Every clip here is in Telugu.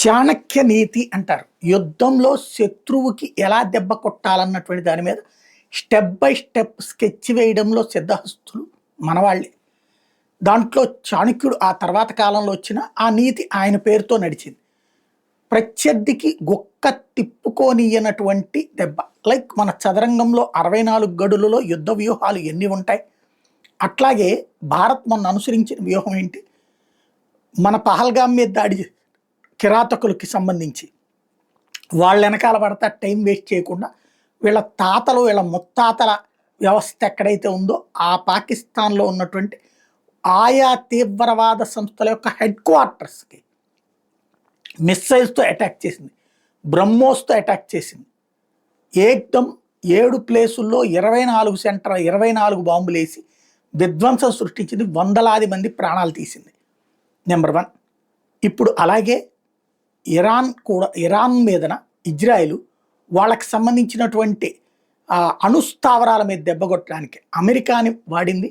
చాణక్య నీతి అంటారు. యుద్ధంలో శత్రువుకి ఎలా దెబ్బ కొట్టాలన్నటువంటి దాని మీద స్టెప్ బై స్టెప్ స్కెచ్ వేయడంలో సిద్ధహస్తులు మనవాళ్ళే. దాంట్లో చాణక్యుడు ఆ తర్వాత కాలంలో వచ్చిన ఆ నీతి ఆయన పేరుతో నడిచింది. ప్రత్యర్థికి గొక్క తిప్పుకోనియనటువంటి దెబ్బ. లైక్ మన చదరంగంలో 64 గడులలో యుద్ధ వ్యూహాలు ఎన్ని ఉంటాయి, అట్లాగే భారత్ మొన్న అనుసరించిన వ్యూహం ఏంటి? మన పహల్గాం మీద దాడి కిరాతకులకి సంబంధించి వాళ్ళ వెనకాల పడతా టైం వేస్ట్ చేయకుండా వీళ్ళ తాతలు వీళ్ళ ముత్తాతల వ్యవస్థ ఎక్కడైతే ఉందో ఆ పాకిస్తాన్లో ఉన్నటువంటి ఆయా తీవ్రవాద సంస్థల యొక్క హెడ్ క్వార్టర్స్కి మిస్సైల్స్తో అటాక్ చేసింది, బ్రహ్మోస్తో అటాక్ చేసింది. ఏకదం 7 ప్లేసుల్లో 24 బాంబులు వేసి విధ్వంసం సృష్టించింది, వందలాది మంది ప్రాణాలు తీసింది. నెంబర్ 1. ఇప్పుడు అలాగే ఇరాన్ మీదన ఇజ్రాయెల్ వాళ్ళకి సంబంధించినటువంటి అణుస్థావరాల మీద దెబ్బకొట్టడానికి అమెరికాని వాడింది.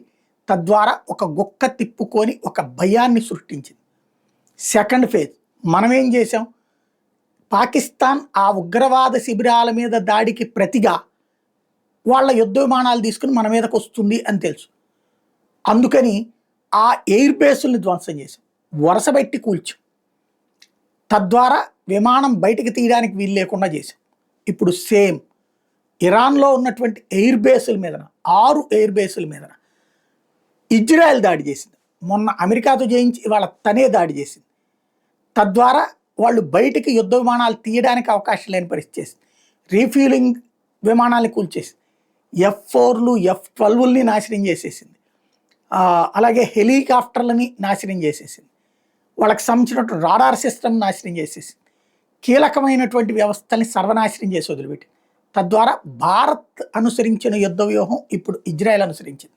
తద్వారా ఒక గుక్క తిప్పుకొని ఒక భయాన్ని సృష్టించింది. సెకండ్ ఫేజ్ మనం ఏం చేసాం? పాకిస్తాన్ ఆ ఉగ్రవాద శిబిరాల మీద దాడికి ప్రతిగా వాళ్ళ యుద్ధ విమానాలు తీసుకుని మన మీదకి వస్తుంది అని తెలుసు. అందుకని ఆ ఎయిర్ బేసుల్ని ధ్వంసం చేసాం, వరుసపెట్టి కూల్చాం. తద్వారా విమానం బయటికి తీయడానికి వీలు లేకుండా చేసాం. ఇప్పుడు సేమ్ ఇరాన్లో ఉన్నటువంటి ఎయిర్ బేసుల మీదన 6 ఎయిర్ బేసుల మీదన ఇజ్రాయెల్ దాడి చేసింది. మొన్న అమెరికాతో జయించి ఇవాళ తనే దాడి చేసింది. తద్వారా వాళ్ళు బయటికి యుద్ధ విమానాలు తీయడానికి అవకాశం లేని పరిస్థితి చేసింది. రీఫ్యూలింగ్ విమానాన్ని కూల్చేసింది, F-4లు F-12ని నాశనం చేసేసింది, అలాగే హెలికాప్టర్లని నాశనం చేసేసింది, వాళ్ళకి సంబంధించినటువంటి రాడార్ సిస్టమ్ నాశనం చేసేసింది. కీలకమైనటువంటి వ్యవస్థల్ని సర్వనాశనం చేసి వదిలిపెట్టి తద్వారా భారత్ అనుసరించిన యుద్ధ వ్యూహం ఇప్పుడు ఇజ్రాయెల్ అనుసరించింది.